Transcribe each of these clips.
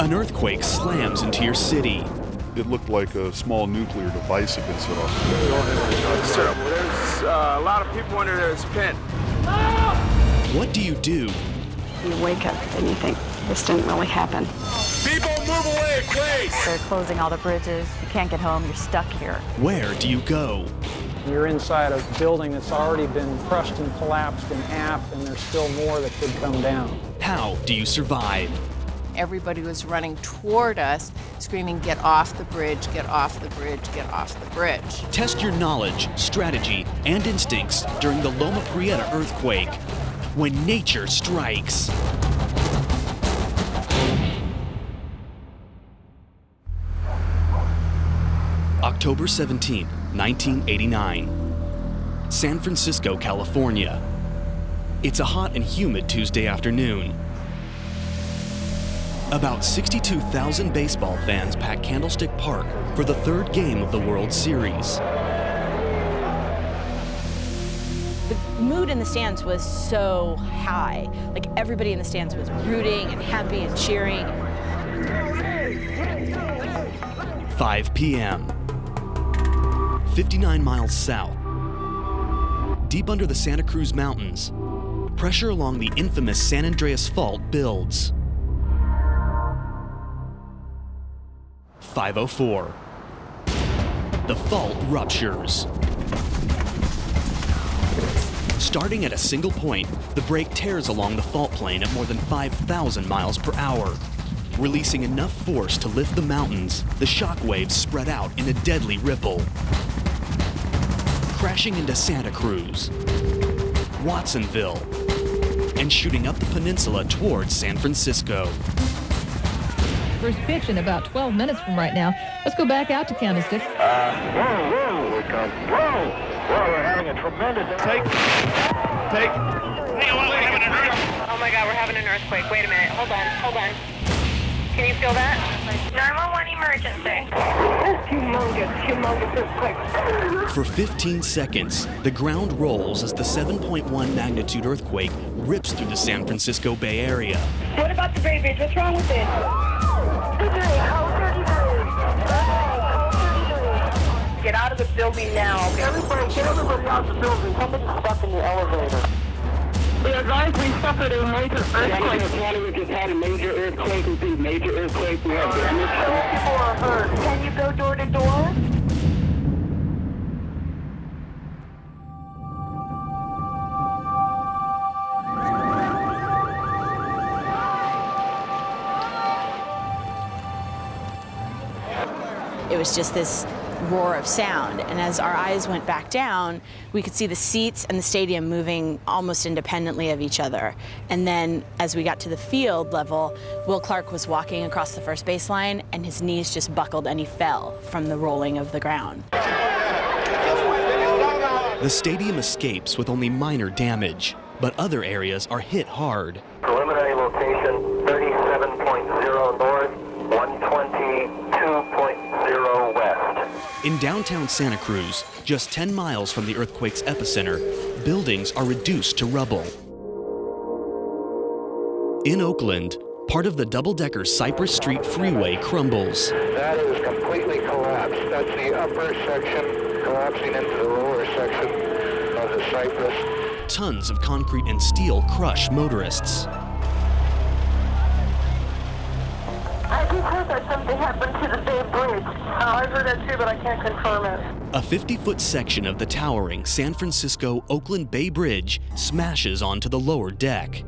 An earthquake slams into your city. It looked like a small nuclear device had been set off. Sir, there's a lot of people under this pit. What do? You wake up and you think, this didn't really happen. People move away, please! They're closing all the bridges. You can't get home, you're stuck here. Where do you go? You're inside a building that's already been crushed and collapsed in half, and there's still more that could come down. How do you survive? Everybody was running toward us, screaming, get off the bridge, get off the bridge, get off the bridge. Test your knowledge, strategy, and instincts during the Loma Prieta Earthquake, when nature strikes. October 17, 1989. San Francisco, California. It's a hot and humid Tuesday afternoon. About 62,000 baseball fans pack Candlestick Park for the third game of the World Series. The mood in the stands was so high. Like everybody in the stands was rooting and happy and cheering. 5 p.m. 59 miles south. Deep under the Santa Cruz Mountains, pressure along the infamous San Andreas Fault builds. 5:04. The fault ruptures. Starting at a single point, the break tears along the fault plane at more than 5,000 miles per hour. Releasing enough force to lift the mountains, the shock waves spread out in a deadly ripple. Crashing into Santa Cruz, Watsonville, and shooting up the peninsula towards San Francisco. First pitch in about 12 minutes from right now. Let's go back out to Candlestick. Whoa, we're having a tremendous... Take. Hey, oh my God, we're having an earthquake. Wait a minute, hold on. Can you feel that? 911 emergency. Humongous earthquake. For 15 seconds, the ground rolls as the 7.1 magnitude earthquake rips through the San Francisco Bay Area. What about the Bay Bridge? What's wrong with it? Get out of the building now. Everybody, get everybody out of the building. Somebody's stuck in the elevator. The advice we suffered a major earthquake. We just had a major earthquake. Major earthquake. We have damage. People are hurt. Can you go door to door? It was just this roar of sound, and as our eyes went back down, we could see the seats and the stadium moving almost independently of each other. And then as we got to the field level, Will Clark was walking across the first baseline, and his knees just buckled and he fell from the rolling of the ground. The stadium escapes with only minor damage, but other areas are hit hard. Preliminary location 37.0 north, 122.0 west. In downtown Santa Cruz, just 10 miles from the earthquake's epicenter, buildings are reduced to rubble. In Oakland, part of the double-decker Cypress Street Freeway crumbles. That is completely collapsed. That's the upper section collapsing into the lower section of the Cypress. Tons of concrete and steel crush motorists. I just heard that something happened to the Bay Bridge. I've heard that too, but I can't confirm it. A 50-foot section of the towering San Francisco-Oakland Bay Bridge smashes onto the lower deck.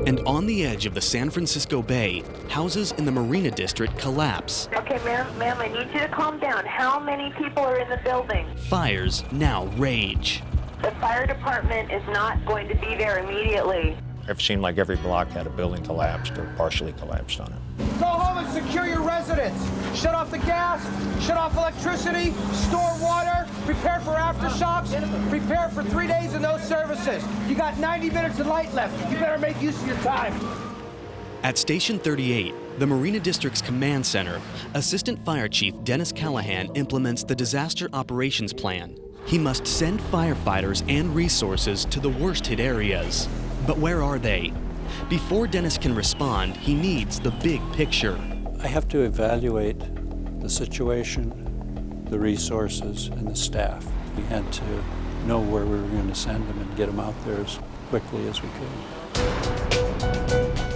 And on the edge of the San Francisco Bay, houses in the Marina District collapse. Okay, ma'am, I need you to calm down. How many people are in the building? Fires now rage. The fire department is not going to be there immediately. It seemed like every block had a building collapsed or partially collapsed on it. Go home and secure your residence. Shut off the gas, shut off electricity, store water, prepare for aftershocks, prepare for 3 days of no services. You got 90 minutes of light left. You better make use of your time. At Station 38, the Marina District's command center, Assistant Fire Chief Dennis Callahan implements the Disaster Operations Plan. He must send firefighters and resources to the worst-hit areas. But where are they? Before Dennis can respond, he needs the big picture. I have to evaluate the situation, the resources, and the staff. We had to know where we were going to send them and get them out there as quickly as we could.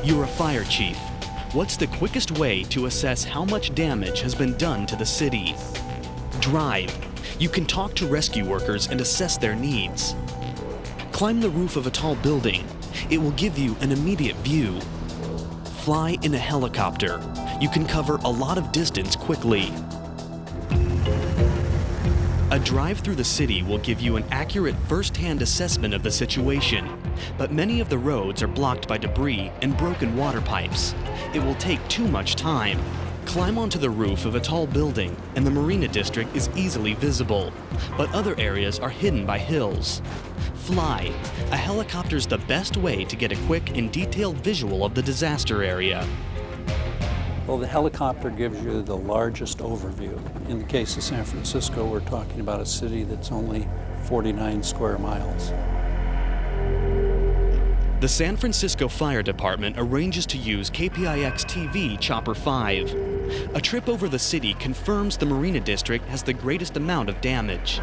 You're a fire chief. What's the quickest way to assess how much damage has been done to the city? Drive. You can talk to rescue workers and assess their needs. Climb the roof of a tall building. It will give you an immediate view. Fly in a helicopter. You can cover a lot of distance quickly. A drive through the city will give you an accurate first-hand assessment of the situation, but many of the roads are blocked by debris and broken water pipes. It will take too much time. Climb onto the roof of a tall building, and the Marina District is easily visible, but other areas are hidden by hills. Fly. A helicopter's the best way to get a quick and detailed visual of the disaster area. Well, the helicopter gives you the largest overview. In the case of San Francisco, we're talking about a city that's only 49 square miles. The San Francisco Fire Department arranges to use KPIX-TV Chopper 5. A trip over the city confirms the Marina District has the greatest amount of damage.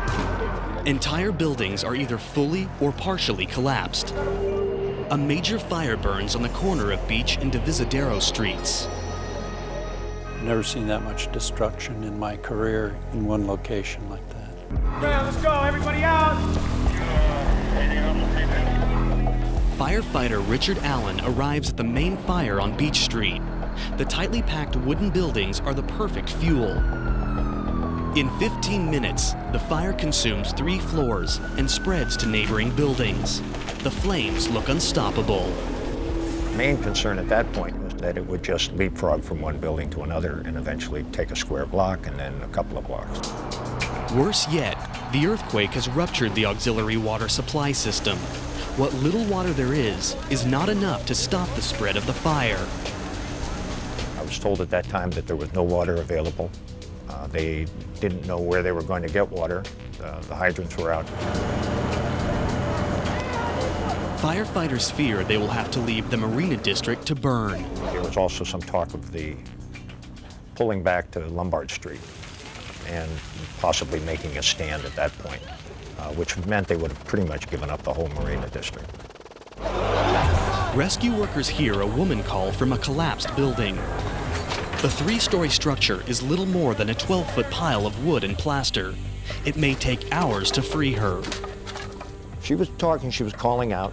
Entire buildings are either fully or partially collapsed. A major fire burns on the corner of Beach and Divisadero streets. I've never seen that much destruction in my career in one location like that. Okay, let's go, everybody out! Firefighter Richard Allen arrives at the main fire on Beach Street. The tightly packed wooden buildings are the perfect fuel. In 15 minutes, the fire consumes 3 floors and spreads to neighboring buildings. The flames look unstoppable. The main concern at that point was that it would just leapfrog from one building to another and eventually take a square block and then a couple of blocks. Worse yet, the earthquake has ruptured the auxiliary water supply system. What little water there is not enough to stop the spread of the fire. I was told at that time that there was no water available. They didn't know where they were going to get water. The hydrants were out. Firefighters fear they will have to leave the Marina District to burn. There was also some talk of the pulling back to Lombard Street and possibly making a stand at that point, which meant they would have pretty much given up the whole Marina District. Rescue workers hear a woman call from a collapsed building. The 3-story structure is little more than a 12-foot pile of wood and plaster. It may take hours to free her. She was talking, she was calling out,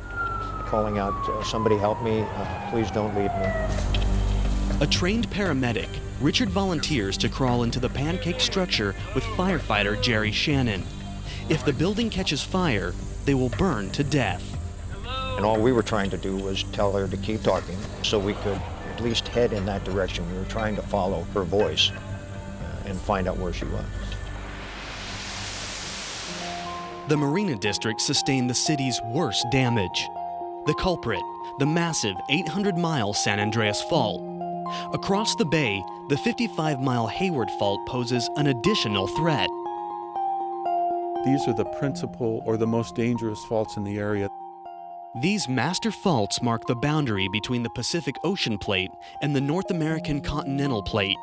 somebody help me, please don't leave me. A trained paramedic, Richard volunteers to crawl into the pancake structure with firefighter Jerry Shannon. If the building catches fire, they will burn to death. And all we were trying to do was tell her to keep talking so we could at least head in that direction. We were trying to follow her voice and find out where she was. The Marina District sustained the city's worst damage. The culprit, the massive 800-mile San Andreas Fault. Across the bay, the 55-mile Hayward Fault poses an additional threat. These are the principal or the most dangerous faults in the area. These master faults mark the boundary between the Pacific Ocean Plate and the North American Continental Plate.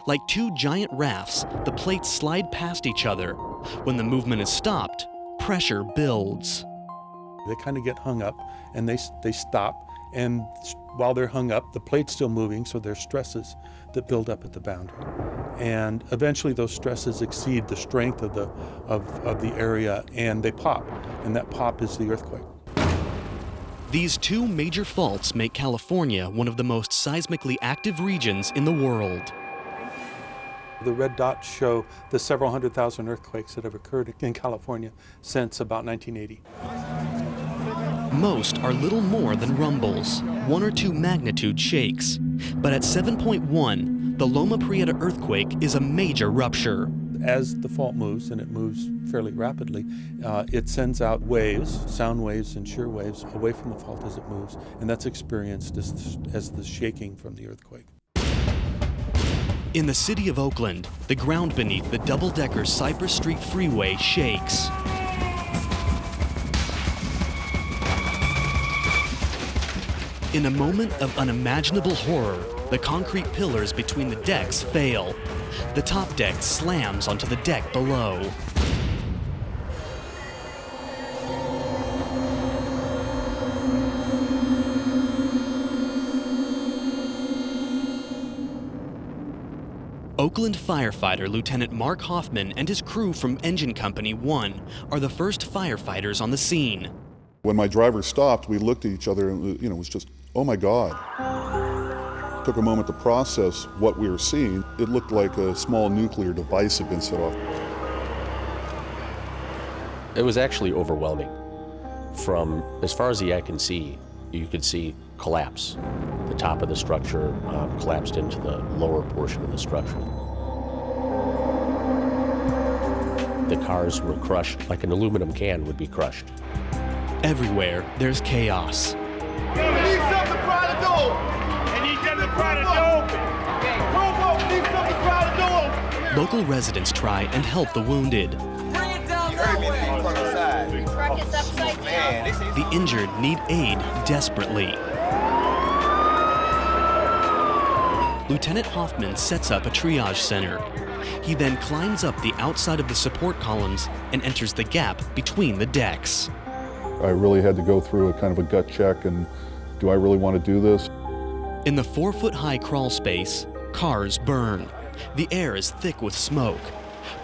Like 2 giant rafts, the plates slide past each other. When the movement is stopped, pressure builds. They kind of get hung up and they stop, and while they're hung up, the plate's still moving, so there's stresses that build up at the boundary. And eventually those stresses exceed the strength of the area, and they pop, and that pop is the earthquake. These 2 major faults make California one of the most seismically active regions in the world. The red dots show the several 100,000 earthquakes that have occurred in California since about 1980. Most are little more than rumbles, 1 or 2 magnitude shakes. But at 7.1, the Loma Prieta earthquake is a major rupture. As the fault moves, and it moves fairly rapidly, it sends out waves, sound waves and shear waves, away from the fault as it moves, and that's experienced as the shaking from the earthquake. In the city of Oakland, the ground beneath the double-decker Cypress Street Freeway shakes. In a moment of unimaginable horror, the concrete pillars between the decks fail. The top deck slams onto the deck below. Oakland firefighter Lieutenant Mark Hoffman and his crew from Engine Company 1 are the first firefighters on the scene. When my driver stopped, we looked at each other and it was just, oh my God. Took a moment to process what we were seeing. It looked like a small nuclear device had been set off. It was actually overwhelming. From as far as the eye can see, you could see collapse. The top of the structure collapsed into the lower portion of the structure. The cars were crushed like an aluminum can would be crushed. Everywhere, there's chaos. Local residents try and help the wounded. The injured need aid desperately. Lieutenant Hoffman sets up a triage center. He then climbs up the outside of the support columns and enters the gap between the decks. I really had to go through a kind of a gut check and do I really want to do this? In the 4-foot-high crawl space, cars burn. The air is thick with smoke.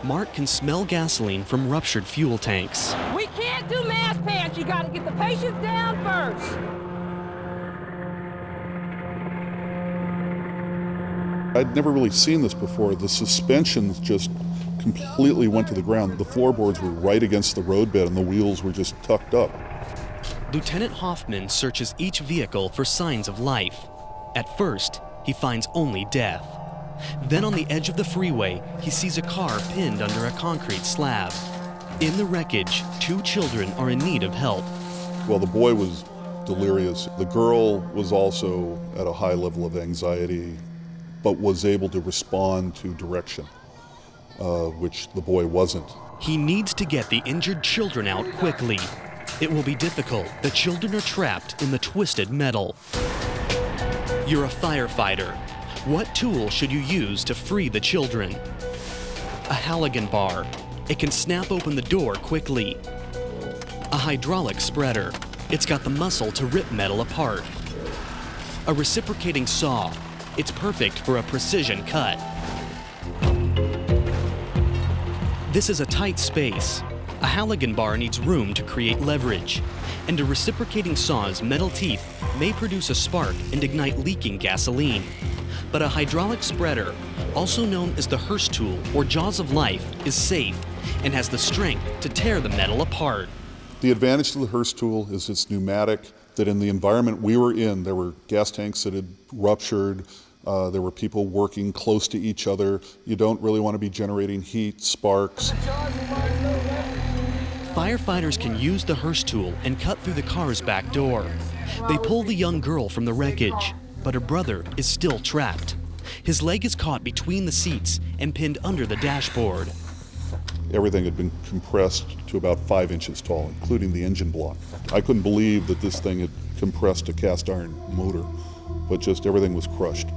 Mark can smell gasoline from ruptured fuel tanks. We can't do mass pants. You got to get the patients down first. I'd never really seen this before. The suspensions just completely went to the ground. The floorboards were right against the roadbed and the wheels were just tucked up. Lieutenant Hoffman searches each vehicle for signs of life. At first, he finds only death. Then on the edge of the freeway, he sees a car pinned under a concrete slab. In the wreckage, 2 children are in need of help. Well, the boy was delirious. The girl was also at a high level of anxiety, but was able to respond to direction, which the boy wasn't. He needs to get the injured children out quickly. It will be difficult. The children are trapped in the twisted metal. You're a firefighter. What tool should you use to free the children? A Halligan bar. It can snap open the door quickly. A hydraulic spreader. It's got the muscle to rip metal apart. A reciprocating saw. It's perfect for a precision cut. This is a tight space. A Halligan bar needs room to create leverage, and a reciprocating saw's metal teeth may produce a spark and ignite leaking gasoline. But a hydraulic spreader, also known as the Hearst tool or jaws of life, is safe and has the strength to tear the metal apart. The advantage to the Hearst tool is it's pneumatic, that in the environment we were in, there were gas tanks that had ruptured, there were people working close to each other. You don't really want to be generating heat, sparks. Firefighters can use the Hearst tool and cut through the car's back door. They pull the young girl from the wreckage, but her brother is still trapped. His leg is caught between the seats and pinned under the dashboard. Everything had been compressed to about 5 inches tall, including the engine block. I couldn't believe that this thing had compressed a cast iron motor, but just everything was crushed.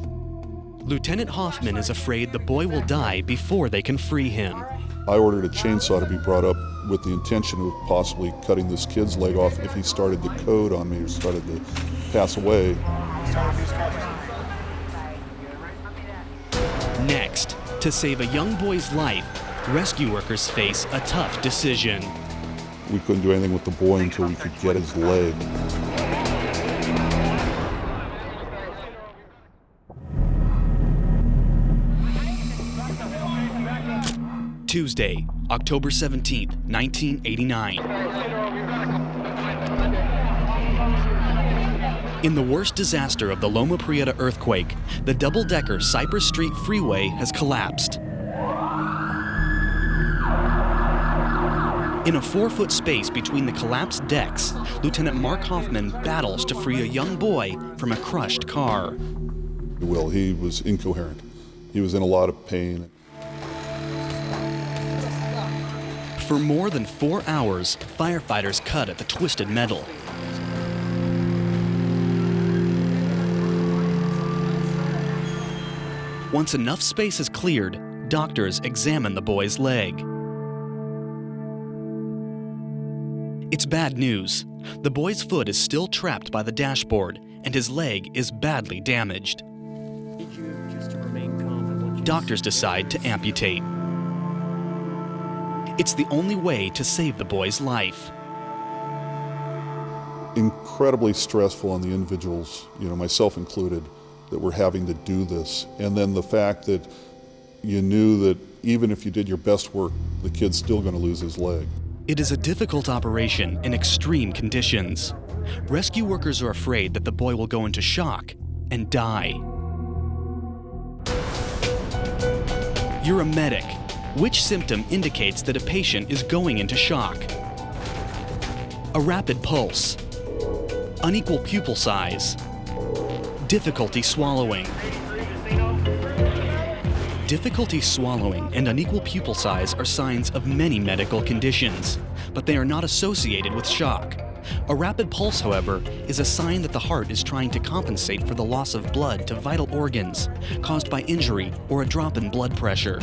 Lieutenant Hoffman is afraid the boy will die before they can free him. I ordered a chainsaw to be brought up with the intention of possibly cutting this kid's leg off if he started to code on me or started to pass away. Next, to save a young boy's life, rescue workers face a tough decision. We couldn't do anything with the boy until we could get his leg. Tuesday, October 17th, 1989. In the worst disaster of the Loma Prieta earthquake, the double-decker Cypress Street Freeway has collapsed. In a 4-foot space between the collapsed decks, Lieutenant Mark Hoffman battles to free a young boy from a crushed car. Well, he was incoherent. He was in a lot of pain. For more than 4 hours, firefighters cut at the twisted metal. Once enough space is cleared, doctors examine the boy's leg. It's bad news. The boy's foot is still trapped by the dashboard, and his leg is badly damaged. Doctors decide to amputate. It's the only way to save the boy's life. Incredibly stressful on the individuals, myself included, that were having to do this. And then the fact that you knew that even if you did your best work, the kid's still going to lose his leg. It is a difficult operation in extreme conditions. Rescue workers are afraid that the boy will go into shock and die. You're a medic. Which symptom indicates that a patient is going into shock? A rapid pulse, unequal pupil size, difficulty swallowing. Difficulty swallowing and unequal pupil size are signs of many medical conditions, but they are not associated with shock. A rapid pulse, however, is a sign that the heart is trying to compensate for the loss of blood to vital organs caused by injury or a drop in blood pressure.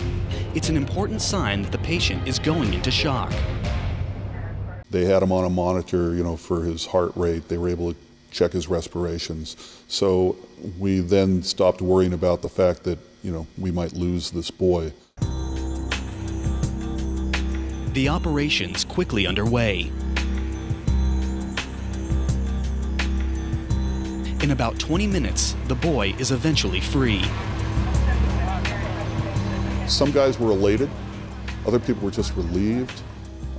It's an important sign that the patient is going into shock. They had him on a monitor, for his heart rate. They were able to check his respirations. So we then stopped worrying about the fact that, we might lose this boy. The operation's quickly underway. In about 20 minutes, the boy is eventually free. Some guys were elated. Other people were just relieved.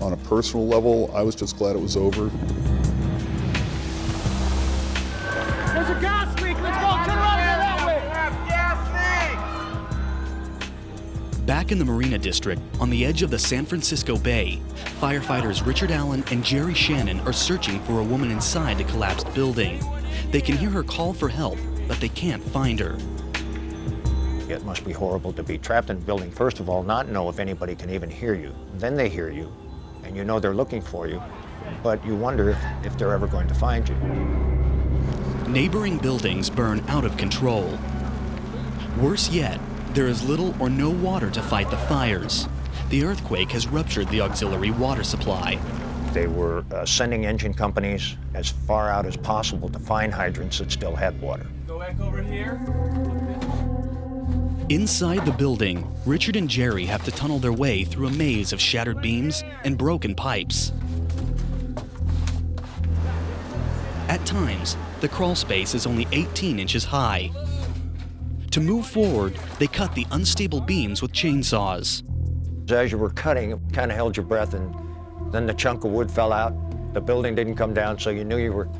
On a personal level, I was just glad it was over. There's a gas leak. Let's go. Turn around and go that way. Back in the Marina District, on the edge of the San Francisco Bay, firefighters Richard Allen and Jerry Shannon are searching for a woman inside the collapsed building. They can hear her call for help, but they can't find her. It must be horrible to be trapped in a building, first of all, not know if anybody can even hear you. Then they hear you, and they're looking for you, but you wonder if they're ever going to find you. Neighboring buildings burn out of control. Worse yet, there is little or no water to fight the fires. The earthquake has ruptured the auxiliary water supply. They were sending engine companies as far out as possible to find hydrants that still had water. Go back over here. Inside the building, Richard and Jerry have to tunnel their way through a maze of shattered beams and broken pipes. At times, the crawl space is only 18 inches high. To move forward, they cut the unstable beams with chainsaws. As you were cutting, it kind of held your breath, and then the chunk of wood fell out. The building didn't come down, so you knew you were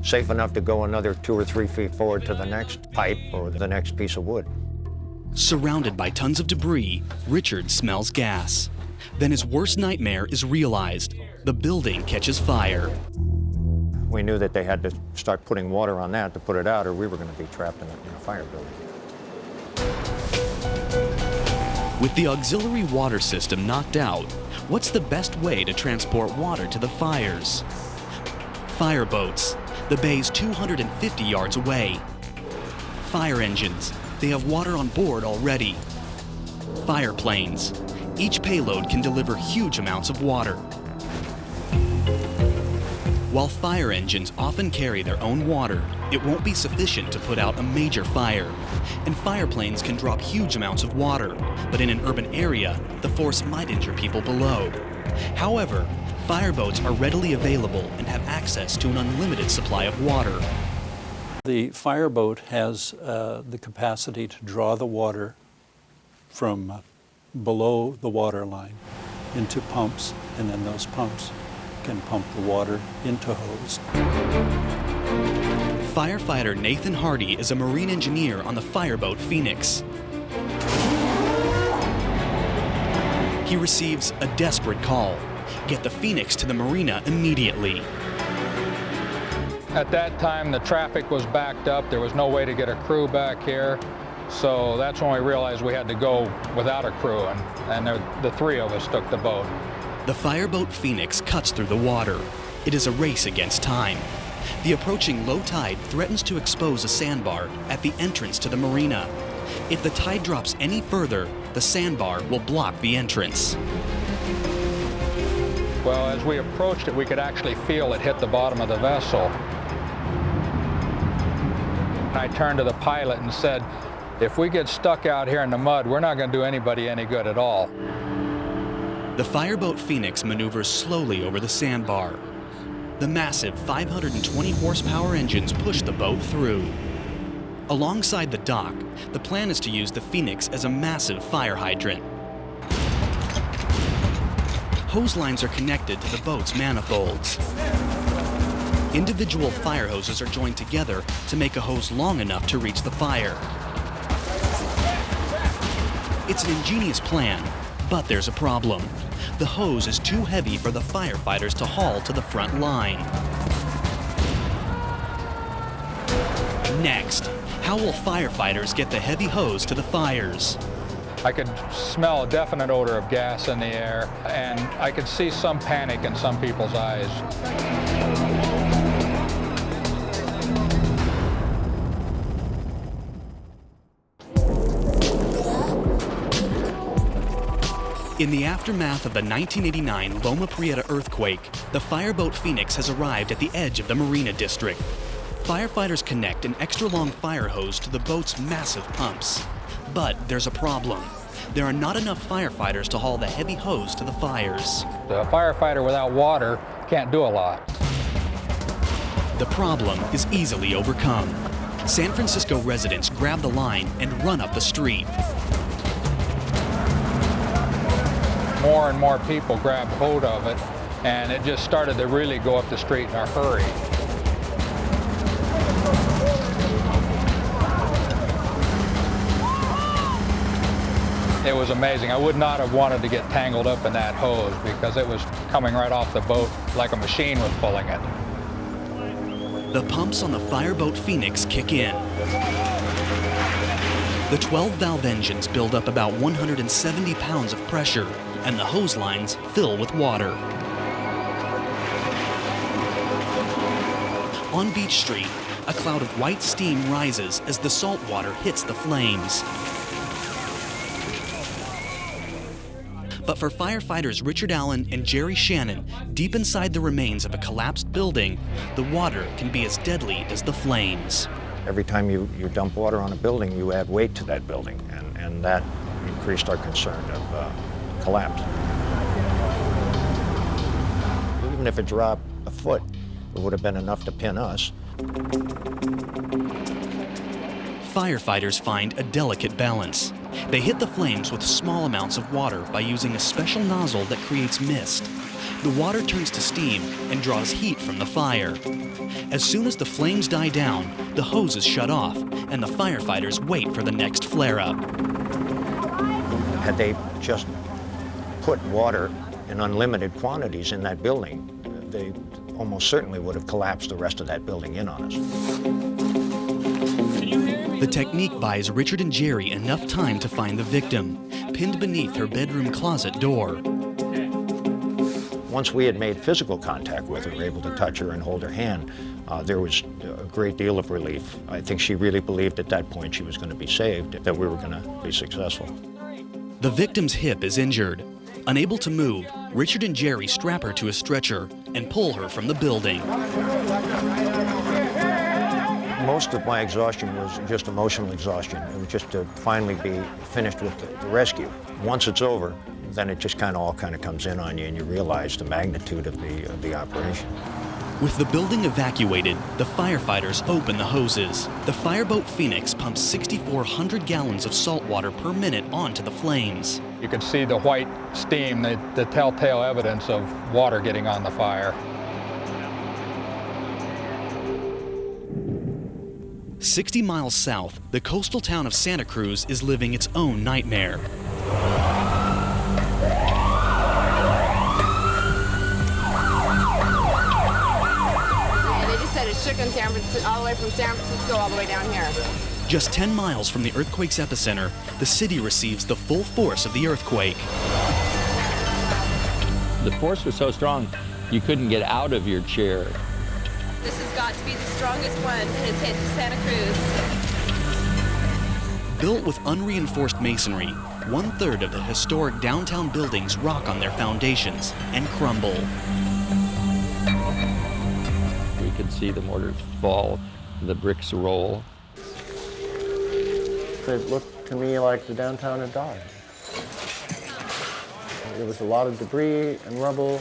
safe enough to go another 2 or 3 feet forward to the next pipe or the next piece of wood. Surrounded by tons of debris, Richard smells gas. Then his worst nightmare is realized. The building catches fire. We knew that they had to start putting water on that to put it out, or we were going to be trapped in a fire building. With the auxiliary water system knocked out, what's the best way to transport water to the fires? Fireboats, the bay's 250 yards away. Fire engines, they have water on board already. Fire planes, each payload can deliver huge amounts of water. While fire engines often carry their own water, it won't be sufficient to put out a major fire. And fire planes can drop huge amounts of water, but in an urban area, the force might injure people below. However, fireboats are readily available and have access to an unlimited supply of water. The fireboat has the capacity to draw the water from below the water line into pumps, and then those pumps can pump the water into hose. Firefighter Nathan Hardy is a marine engineer on the Fireboat Phoenix. He receives a desperate call. Get the Phoenix to the marina immediately. At that time, the traffic was backed up. There was no way to get a crew back here. So that's when we realized we had to go without a crew, and the 3 of us took the boat. The Fireboat Phoenix cuts through the water. It is a race against time. The approaching low tide threatens to expose a sandbar at the entrance to the marina. If the tide drops any further, the sandbar will block the entrance. Well, as we approached it, we could actually feel it hit the bottom of the vessel. I turned to the pilot and said, if we get stuck out here in the mud, we're not going to do anybody any good at all. The Fireboat Phoenix maneuvers slowly over the sandbar. The massive 520 horsepower engines push the boat through. Alongside the dock, the plan is to use the Phoenix as a massive fire hydrant. Hose lines are connected to the boat's manifolds. Individual fire hoses are joined together to make a hose long enough to reach the fire. It's an ingenious plan, but there's a problem. The hose is too heavy for the firefighters to haul to the front line. Next, how will firefighters get the heavy hose to the fires? I could smell a definite odor of gas in the air, and I could see some panic in some people's eyes. In the aftermath of the 1989 Loma Prieta earthquake, the Fireboat Phoenix has arrived at the edge of the Marina District. Firefighters connect an extra-long fire hose to the boat's massive pumps. But there's a problem. There are not enough firefighters to haul the heavy hose to the fires. The firefighter without water can't do a lot. The problem is easily overcome. San Francisco residents grab the line and run up the street. More and more people grabbed hold of it, and it just started to really go up the street in a hurry. It was amazing. I would not have wanted to get tangled up in that hose because it was coming right off the boat like a machine was pulling it. The pumps on the Fireboat Phoenix kick in. The 12-valve engines build up about 170 pounds of pressure, and the hose lines fill with water. On Beach Street, a cloud of white steam rises as the salt water hits the flames. But for firefighters Richard Allen and Jerry Shannon, deep inside the remains of a collapsed building, the water can be as deadly as the flames. Every time you dump water on a building, you add weight to that building, and that increased our concern of collapse. Even if it dropped a foot, it would have been enough to pin us. Firefighters find a delicate balance. They hit the flames with small amounts of water by using a special nozzle that creates mist. The water turns to steam and draws heat from the fire. As soon as the flames die down, the hose is shut off, and the firefighters wait for the next flare-up. Had they just put water in unlimited quantities in that building, they almost certainly would have collapsed the rest of that building in on us. The technique buys Richard and Jerry enough time to find the victim, pinned beneath her bedroom closet door. Once we had made physical contact with her, able to touch her and hold her hand, there was a great deal of relief. I think she really believed at that point she was going to be saved, that we were going to be successful. The victim's hip is injured. Unable to move, Richard and Jerry strap her to a stretcher and pull her from the building. Most of my exhaustion was just emotional exhaustion. It was just to finally be finished with the rescue. Once it's over, then it just all comes in on you, and you realize the magnitude of the operation. With the building evacuated, the firefighters open the hoses. The Fireboat Phoenix pumps 6,400 gallons of salt water per minute onto the flames. You could see the white steam, the telltale evidence of water getting on the fire. 60 miles south, the coastal town of Santa Cruz is living its own nightmare. They just said it shook in San Francisco, all the way from San Francisco all the way down here. Just 10 miles from the earthquake's epicenter, the city receives the full force of the earthquake. The force was so strong, you couldn't get out of your chair. This has got to be the strongest one that has hit Santa Cruz. Built with unreinforced masonry, 1/3 of the historic downtown buildings rock on their foundations and crumble. We could see the mortars fall, the bricks roll. It looked to me like the downtown had died. There was a lot of debris and rubble.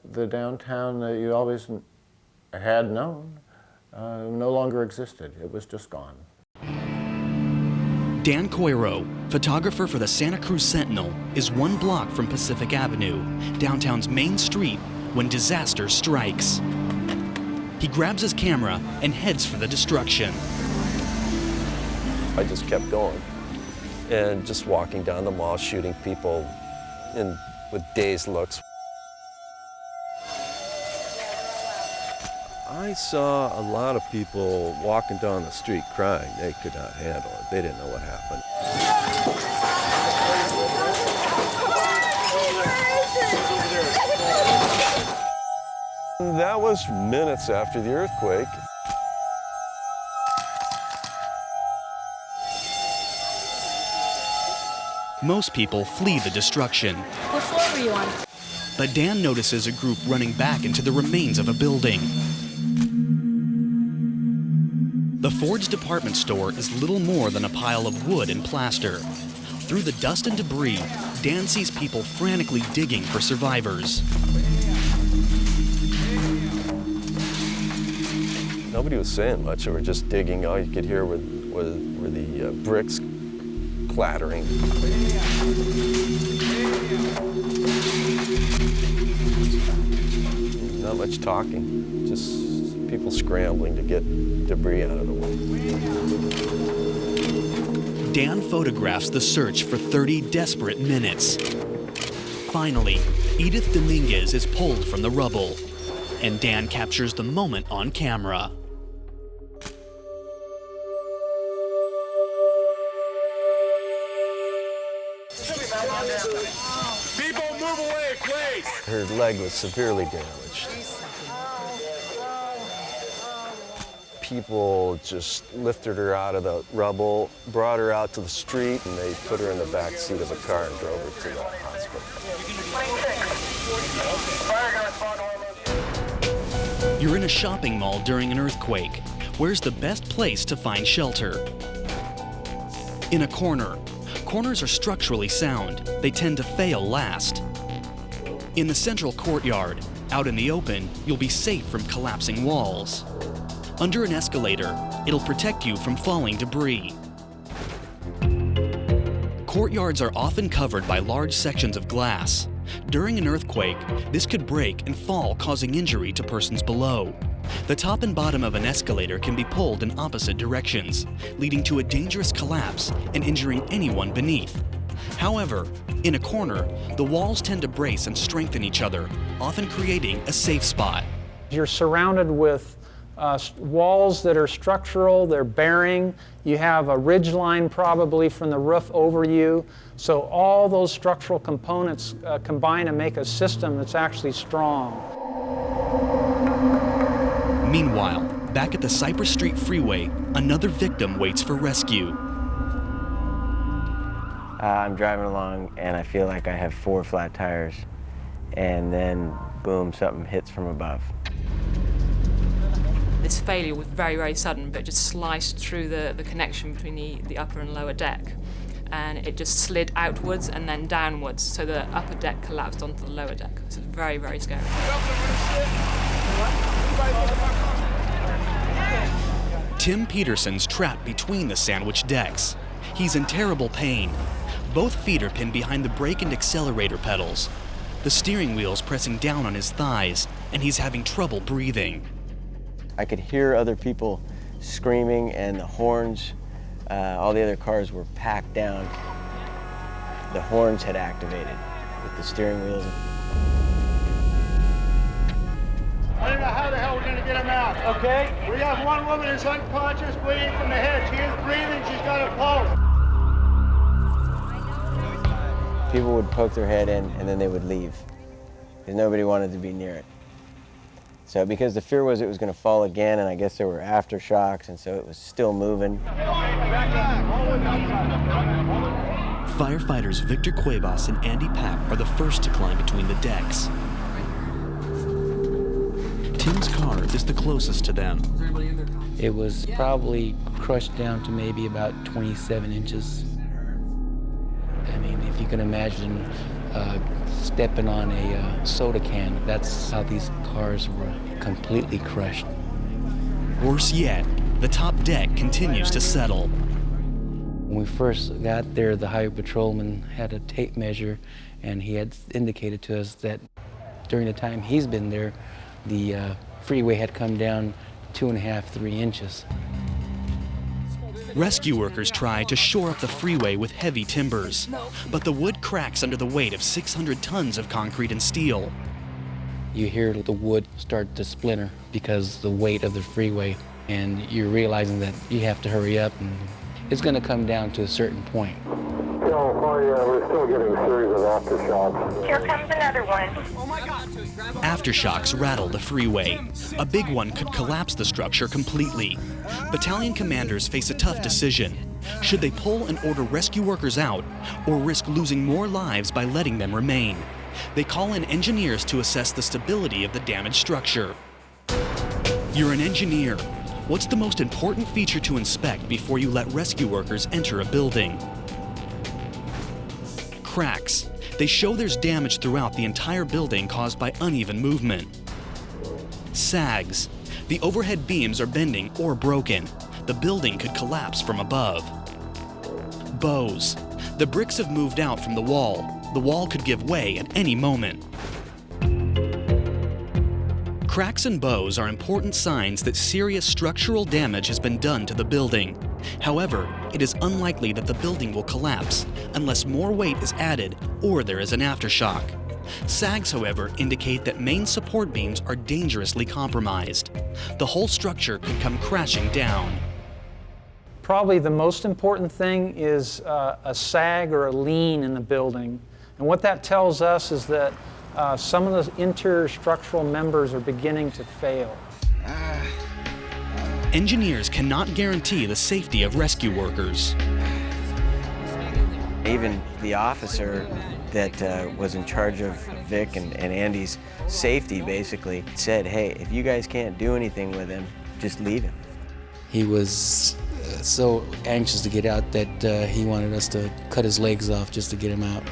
The downtown that you always had known no longer existed. It was just gone. Dan Coiro, photographer for the Santa Cruz Sentinel, is 1 block from Pacific Avenue, downtown's main street, when disaster strikes. He grabs his camera and heads for the destruction. I just kept going and just walking down the mall, shooting people with dazed looks. I saw a lot of people walking down the street crying. They could not handle it. They didn't know what happened. That was minutes after the earthquake. Most people flee the destruction. What floor were you on? But Dan notices a group running back into the remains of a building. The Ford's department store is little more than a pile of wood and plaster. Through the dust and debris, Dan sees people frantically digging for survivors. Nobody was saying much. They were just digging. All you could hear were the bricks clattering. Not much talking, just people scrambling to get debris out of the way. Dan photographs the search for 30 desperate minutes. Finally, Edith Dominguez is pulled from the rubble, and Dan captures the moment on camera. People, move away, please! Her leg was severely damaged. People just lifted her out of the rubble, brought her out to the street, and they put her in the back seat of a car and drove her to the hospital. You're in a shopping mall during an earthquake. Where's the best place to find shelter? In a corner. Corners are structurally sound. They tend to fail last. In the central courtyard, out in the open, you'll be safe from collapsing walls. Under an escalator, it'll protect you from falling debris. Courtyards are often covered by large sections of glass. During an earthquake, this could break and fall, causing injury to persons below. The top and bottom of an escalator can be pulled in opposite directions, leading to a dangerous collapse and injuring anyone beneath. However, in a corner, the walls tend to brace and strengthen each other, often creating a safe spot. You're surrounded with walls that are structural, they're bearing. You have a ridge line probably from the roof over you. So all those structural components combine to make a system that's actually strong. Meanwhile, back at the Cypress Street Freeway, another victim waits for rescue. I'm driving along and I feel like I have 4 flat tires, and then boom, something hits from above. This failure was very, very sudden, but it just sliced through the connection between the upper and lower deck. And it just slid outwards and then downwards, so the upper deck collapsed onto the lower deck. So it was very, very scary. Tim Peterson's trapped between the sandwich decks. He's in terrible pain. Both feet are pinned behind the brake and accelerator pedals. The steering wheel's pressing down on his thighs, and he's having trouble breathing. I could hear other people screaming, and the horns, all the other cars were packed down. The horns had activated with the steering wheels. I don't know how the hell we're going to get him out. Okay. We have one woman who's unconscious, bleeding from the head. She is breathing. She's got a pulse. People would poke their head in, and then they would leave, because nobody wanted to be near it. So because the fear was it was going to fall again, and I guess there were aftershocks, and so it was still moving. Firefighters Victor Cuevas and Andy Papp are the first to climb between the decks. Tim's car is the closest to them. It was probably crushed down to maybe about 27 inches. I mean, if you can imagine stepping on a soda can, that's how these cars were completely crushed. Worse yet, the top deck continues to settle. When we first got there, the highway patrolman had a tape measure, and he had indicated to us that during the time he's been there, the freeway had come down 2.5, 3 inches. Rescue workers try to shore up the freeway with heavy timbers, but the wood cracks under the weight of 600 tons of concrete and steel. You hear the wood start to splinter because the weight of the freeway, and you're realizing that you have to hurry up, and it's going to come down to a certain point. We're still getting a series of aftershocks. Here comes another one. Oh my God. Aftershocks rattle the freeway. A big one could collapse the structure completely. Battalion commanders face a tough decision. Should they pull and order rescue workers out, or risk losing more lives by letting them remain? They call in engineers to assess the stability of the damaged structure. You're an engineer. What's the most important feature to inspect before you let rescue workers enter a building? Cracks. They show there's damage throughout the entire building caused by uneven movement. Sags. The overhead beams are bending or broken. The building could collapse from above. Bows. The bricks have moved out from the wall. The wall could give way at any moment. Cracks and bows are important signs that serious structural damage has been done to the building. However, it is unlikely that the building will collapse unless more weight is added or there is an aftershock. Sags, however, indicate that main support beams are dangerously compromised. The whole structure could come crashing down. Probably the most important thing is a sag or a lean in the building. And what that tells us is that some of the interstructural members are beginning to fail. Engineers cannot guarantee the safety of rescue workers. Even the officer that was in charge of Vic and Andy's safety basically said, hey, if you guys can't do anything with him, just leave him. He was so anxious to get out that he wanted us to cut his legs off just to get him out.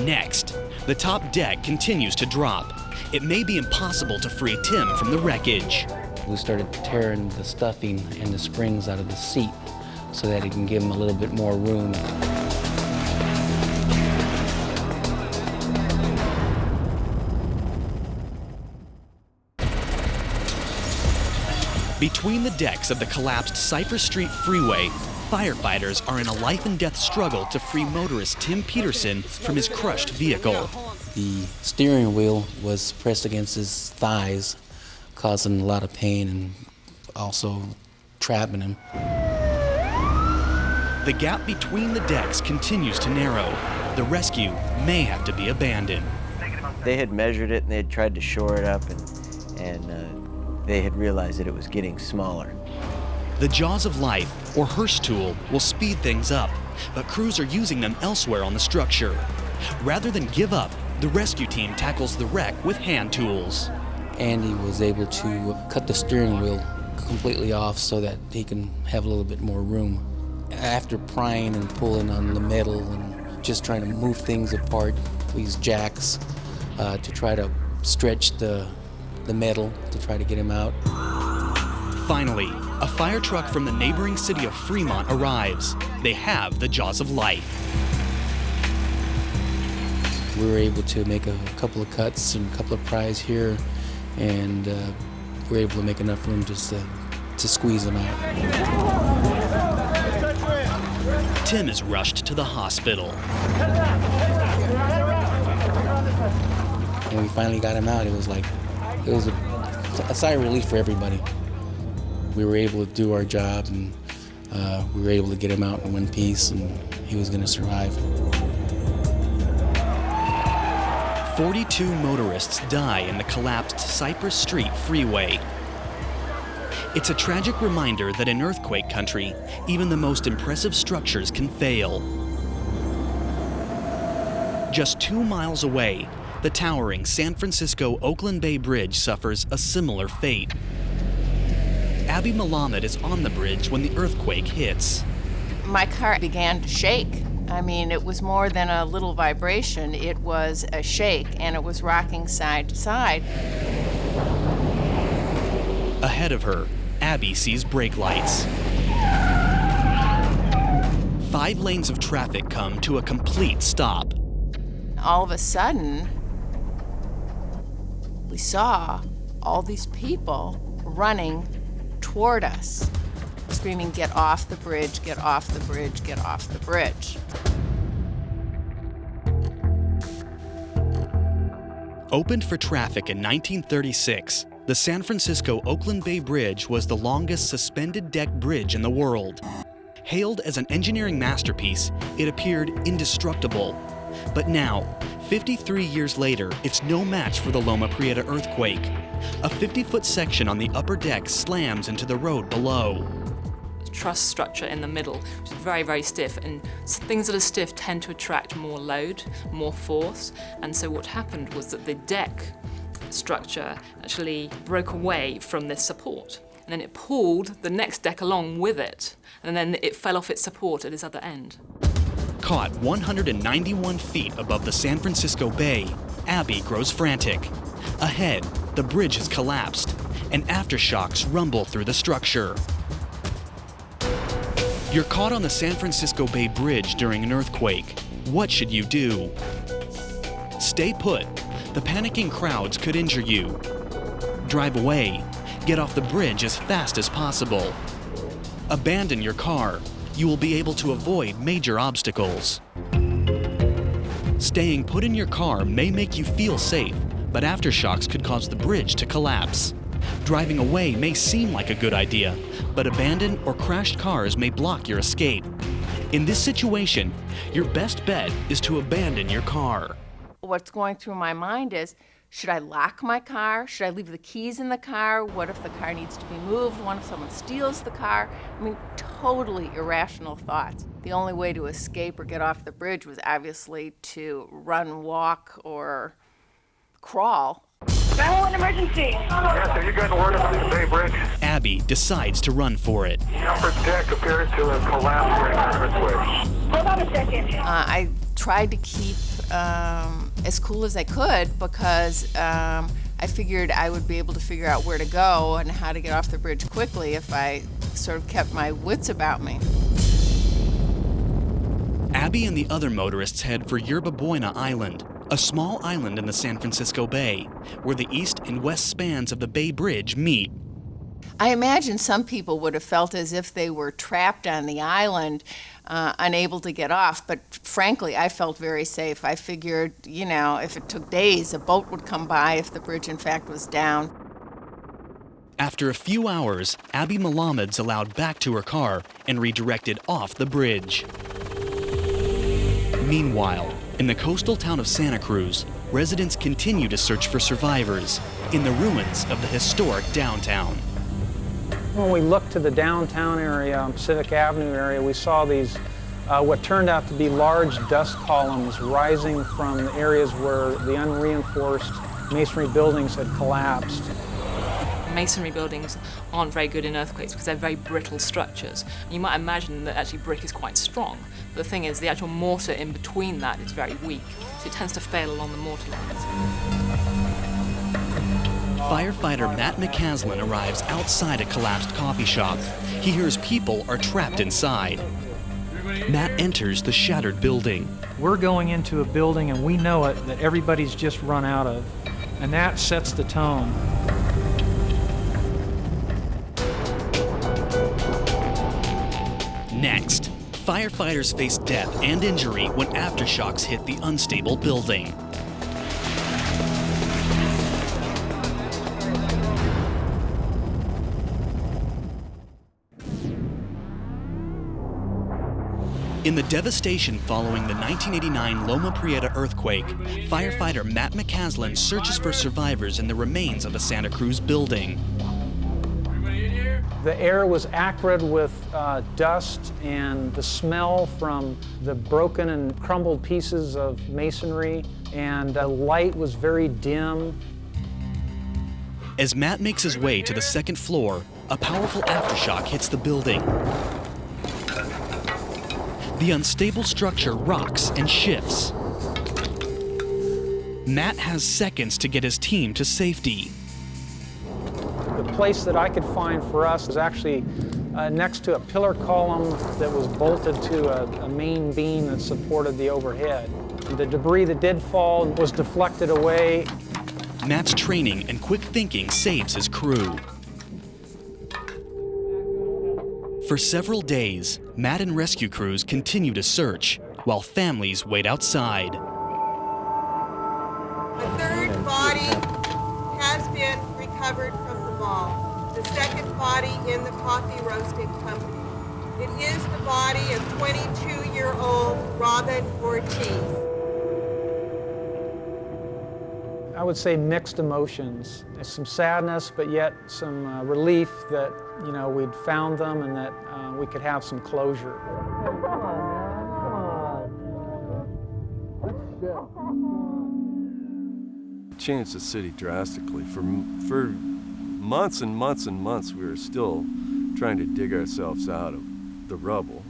Next, the top deck continues to drop. It may be impossible to free Tim from the wreckage. We started tearing the stuffing and the springs out of the seat so that it can give him a little bit more room. Between the decks of the collapsed Cypress Street Freeway, firefighters are in a life and death struggle to free motorist Tim Peterson from his crushed vehicle. The steering wheel was pressed against his thighs, causing a lot of pain and also trapping him. The gap between the decks continues to narrow. The rescue may have to be abandoned. They had measured it and they had tried to shore it up, and they had realized that it was getting smaller. The Jaws of Life, or Hearst tool, will speed things up, but crews are using them elsewhere on the structure. Rather than give up, the rescue team tackles the wreck with hand tools. Andy was able to cut the steering wheel completely off so that he can have a little bit more room. After prying and pulling on the metal and just trying to move things apart, we used jacks to try to stretch the metal to try to get him out. Finally, a fire truck from the neighboring city of Fremont arrives. They have the Jaws of Life. We were able to make a couple of cuts and a couple of pries here, and we were able to make enough room just to squeeze them out. Tim is rushed to the hospital. When we finally got him out, it was a sigh of relief for everybody. We were able to do our job, and we were able to get him out in one piece, and he was going to survive. 42 motorists die in the collapsed Cypress Street Freeway. It's a tragic reminder that in earthquake country, even the most impressive structures can fail. Just 2 miles away, the towering San Francisco Oakland Bay Bridge suffers a similar fate. Abby Malamed is on the bridge when the earthquake hits. My car began to shake. I mean, it was more than a little vibration. It was a shake, and it was rocking side to side. Ahead of her, Abby sees brake lights. 5 lanes of traffic come to a complete stop. All of a sudden, we saw all these people running toward us, screaming, "Get off the bridge, get off the bridge, get off the bridge." Opened for traffic in 1936, the San Francisco Oakland Bay Bridge was the longest suspended deck bridge in the world. Hailed as an engineering masterpiece, it appeared indestructible. But now, 53 years later, it's no match for the Loma Prieta earthquake. A 50-foot section on the upper deck slams into the road below. Truss structure in the middle, which is very, very stiff, and things that are stiff tend to attract more load, more force, and so what happened was that the deck structure actually broke away from this support, and then it pulled the next deck along with it, and then it fell off its support at its other end. Caught 191 feet above the San Francisco Bay, Abby grows frantic. Ahead, the bridge has collapsed, and aftershocks rumble through the structure. You're caught on the San Francisco Bay Bridge during an earthquake. What should you do? Stay put. The panicking crowds could injure you. Drive away. Get off the bridge as fast as possible. Abandon your car. You will be able to avoid major obstacles. Staying put in your car may make you feel safe, but aftershocks could cause the bridge to collapse. Driving away may seem like a good idea, but abandoned or crashed cars may block your escape. In this situation, your best bet is to abandon your car. What's going through my mind is, should I lock my car? Should I leave the keys in the car? What if the car needs to be moved? What if someone steals the car? I mean, totally irrational thoughts. The only way to escape or get off the bridge was obviously to run, walk, or crawl. 911 emergency. Yes, have you gotten word about the Bay Bridge? Abby decides to run for it. The upper deck appears to have collapsed during the earthquake. Hold on a second. I tried to keep as cool as I could because I figured I would be able to figure out where to go and how to get off the bridge quickly if I sort of kept my wits about me. Abby and the other motorists head for Yerba Buena Island, a small island in the San Francisco Bay, where the east and west spans of the Bay Bridge meet. I imagine some people would have felt as if they were trapped on the island, unable to get off, but frankly, I felt very safe. I figured, if it took days, a boat would come by if the bridge in fact was down. After a few hours, Abby Malamed's allowed back to her car and redirected off the bridge. Meanwhile, in the coastal town of Santa Cruz, residents continue to search for survivors in the ruins of the historic downtown. When we looked to the downtown area, Pacific Avenue area, we saw these, what turned out to be large dust columns rising from the areas where the unreinforced masonry buildings had collapsed. Masonry buildings aren't very good in earthquakes because they're very brittle structures. You might imagine that actually brick is quite strong, but the thing is the actual mortar in between that is very weak, so it tends to fail along the mortar lines. Firefighter Matt McCaslin arrives outside a collapsed coffee shop. He hears people are trapped inside. Matt enters the shattered building. We're going into a building and we know it that everybody's just run out of, and that sets the tone. Next, firefighters face death and injury when aftershocks hit the unstable building. In the devastation following the 1989 Loma Prieta earthquake, firefighter Matt McCaslin searches for survivors in the remains of a Santa Cruz building. The air was acrid with dust, and the smell from the broken and crumbled pieces of masonry, and the light was very dim. As Matt makes his way to the second floor, a powerful aftershock hits the building. The unstable structure rocks and shifts. Matt has seconds to get his team to safety. The place that I could find for us was actually next to a pillar column that was bolted to a main beam that supported the overhead. The debris that did fall was deflected away. Matt's training and quick thinking saves his crew. For several days, Matt and rescue crews continue to search, while families wait outside. The third body has been recovered from the mall. The second body in the coffee roasting company. It is the body of 22-year-old Robin Ortiz. I would say mixed emotions. There's some sadness, but yet some relief that, you know, we'd found them and that we could have some closure. Changed the city drastically. For months and months and months, we were still trying to dig ourselves out of the rubble.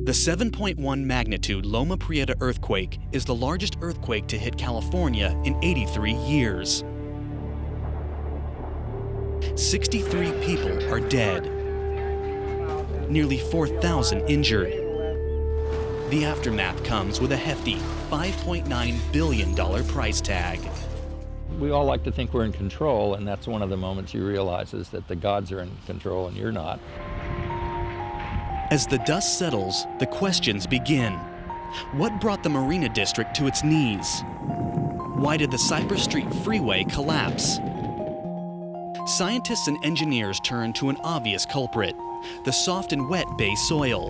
The 7.1 magnitude Loma Prieta earthquake is the largest earthquake to hit California in 83 years. 63 people are dead. Nearly 4,000 injured. The aftermath comes with a hefty $5.9 billion price tag. We all like to think we're in control, and that's one of the moments you realize is that the gods are in control and you're not. As the dust settles, the questions begin. What brought the Marina District to its knees? Why did the Cypress Street Freeway collapse? Scientists and engineers turn to an obvious culprit, the soft and wet bay soil.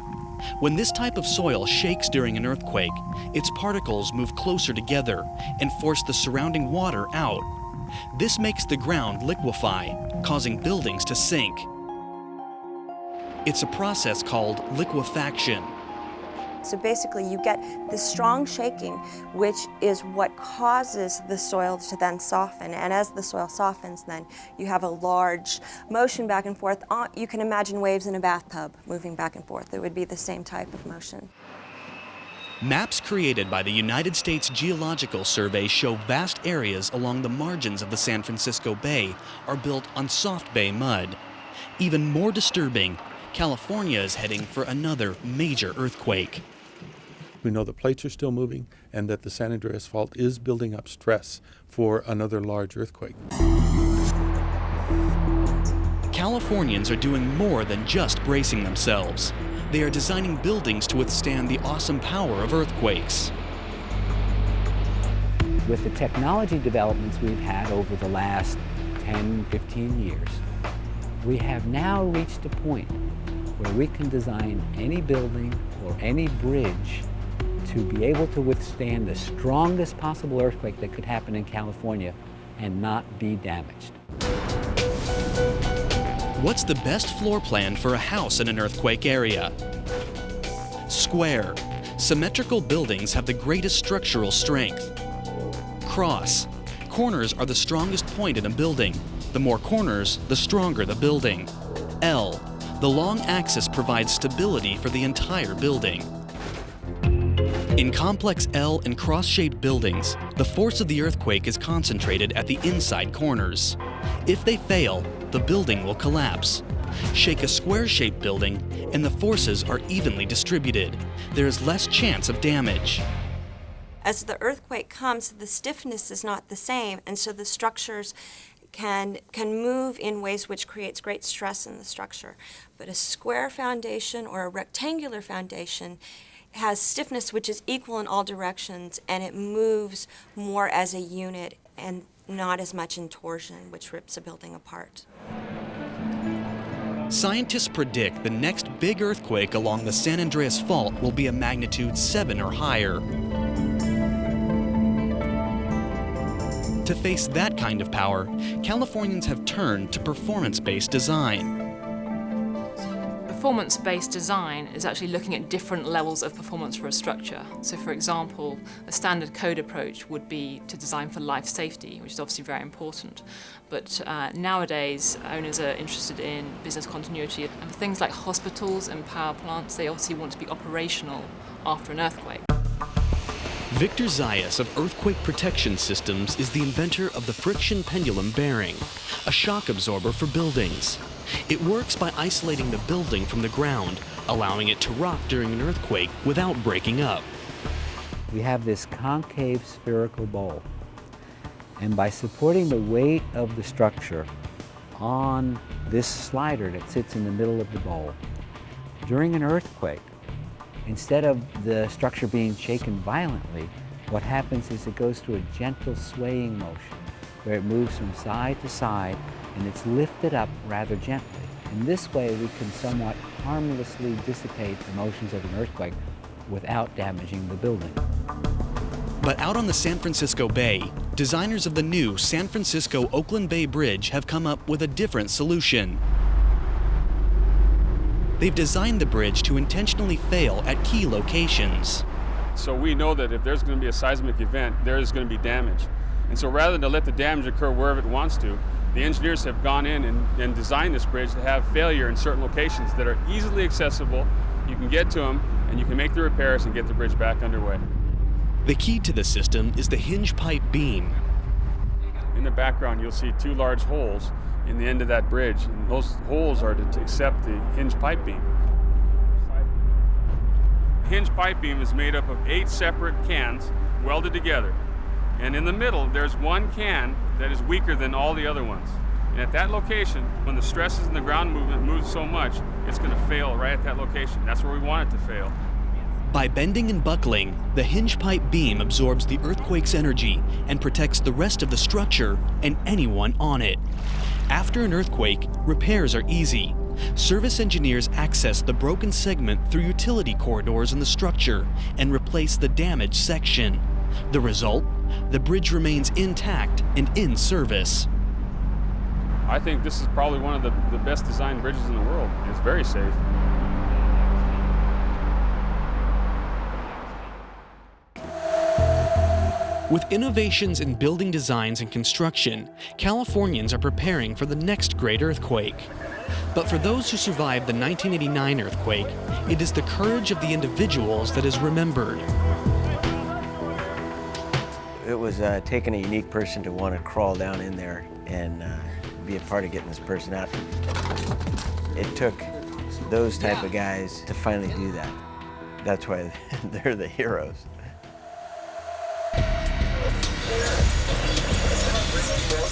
When this type of soil shakes during an earthquake, its particles move closer together and force the surrounding water out. This makes the ground liquefy, causing buildings to sink. It's a process called liquefaction. So basically you get this strong shaking, which is what causes the soil to then soften. And as the soil softens, then you have a large motion back and forth. You can imagine waves in a bathtub moving back and forth. It would be the same type of motion. Maps created by the United States Geological Survey show vast areas along the margins of the San Francisco Bay are built on soft bay mud. Even more disturbing, California is heading for another major earthquake. We know the plates are still moving and that the San Andreas Fault is building up stress for another large earthquake. Californians are doing more than just bracing themselves. They are designing buildings to withstand the awesome power of earthquakes. With the technology developments we've had over the last 10, 15 years, we have now reached a point where we can design any building or any bridge to be able to withstand the strongest possible earthquake that could happen in California and not be damaged. What's the best floor plan for a house in an earthquake area? Square. Symmetrical buildings have the greatest structural strength. Cross. Corners are the strongest point in a building. The more corners, the stronger the building. L. The long axis provides stability for the entire building. In complex L and cross-shaped buildings, the force of the earthquake is concentrated at the inside corners. If they fail, the building will collapse. Shake a square-shaped building, and the forces are evenly distributed. There is less chance of damage. As the earthquake comes, the stiffness is not the same, and so the structures can move in ways which creates great stress in the structure. But a square foundation or a rectangular foundation has stiffness which is equal in all directions, and it moves more as a unit and not as much in torsion, which rips a building apart. Scientists predict the next big earthquake along the San Andreas Fault will be a magnitude 7 or higher. To face that kind of power, Californians have turned to performance-based design. Performance-based design is actually looking at different levels of performance for a structure. So for example, a standard code approach would be to design for life safety, which is obviously very important. But nowadays, owners are interested in business continuity. And for things like hospitals and power plants, they obviously want to be operational after an earthquake. Victor Zayas of Earthquake Protection Systems is the inventor of the friction pendulum bearing, a shock absorber for buildings. It works by isolating the building from the ground, allowing it to rock during an earthquake without breaking up. We have this concave spherical bowl, and by supporting the weight of the structure on this slider that sits in the middle of the bowl, during an earthquake, instead of the structure being shaken violently, what happens is it goes through a gentle swaying motion where it moves from side to side and it's lifted up rather gently. In this way, we can somewhat harmlessly dissipate the motions of an earthquake without damaging the building. But out on the San Francisco Bay, designers of the new San Francisco-Oakland Bay Bridge have come up with a different solution. They've designed the bridge to intentionally fail at key locations. So we know that if there's going to be a seismic event, there is going to be damage. And so rather than let the damage occur wherever it wants to, the engineers have gone in and designed this bridge to have failure in certain locations that are easily accessible. You can get to them and you can make the repairs and get the bridge back underway. The key to the system is the hinge pipe beam. In the background, you'll see two large holes in the end of that bridge, and those holes are to accept the hinge pipe beam. Hinge pipe beam is made up of 8 separate cans welded together. And in the middle, there's one can that is weaker than all the other ones. And at that location, when the stresses in the ground movement moves so much, it's going to fail right at that location. That's where we want it to fail. By bending and buckling, the hinge pipe beam absorbs the earthquake's energy and protects the rest of the structure and anyone on it. After an earthquake, repairs are easy. Service engineers access the broken segment through utility corridors in the structure and replace the damaged section. The result? The bridge remains intact and in service. I think this is probably one of the best designed bridges in the world. It's very safe. With innovations in building designs and construction, Californians are preparing for the next great earthquake. But for those who survived the 1989 earthquake, it is the courage of the individuals that is remembered. It was taking a unique person to want to crawl down in there and be a part of getting this person out. It took those type of guys to finally do that. That's why they're the heroes.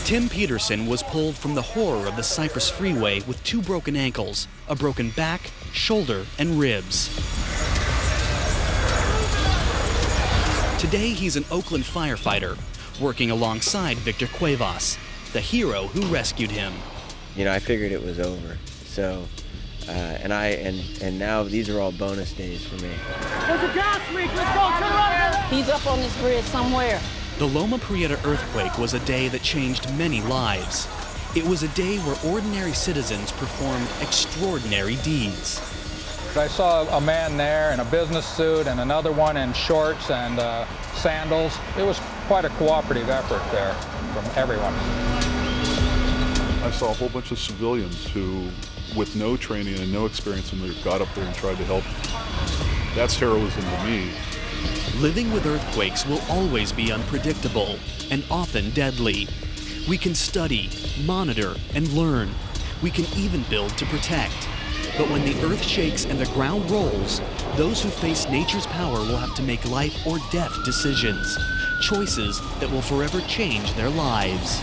Tim Peterson was pulled from the horror of the Cypress Freeway with 2 broken ankles, a broken back, shoulder, and ribs. Today, he's an Oakland firefighter, working alongside Victor Cuevas, the hero who rescued him. You know, I figured it was over. So, and now these are all bonus days for me. There's a gas leak. Let's go. Turn around. He's up on this bridge somewhere. The Loma Prieta Earthquake was a day that changed many lives. It was a day where ordinary citizens performed extraordinary deeds. I saw a man there in a business suit and another one in shorts and sandals. It was quite a cooperative effort there from everyone. I saw a whole bunch of civilians who, with no training and no experience in there, got up there and tried to help. That's heroism to me. Living with earthquakes will always be unpredictable and often deadly. We can study, monitor, and learn. We can even build to protect. But when the earth shakes and the ground rolls, those who face nature's power will have to make life or death decisions, choices that will forever change their lives.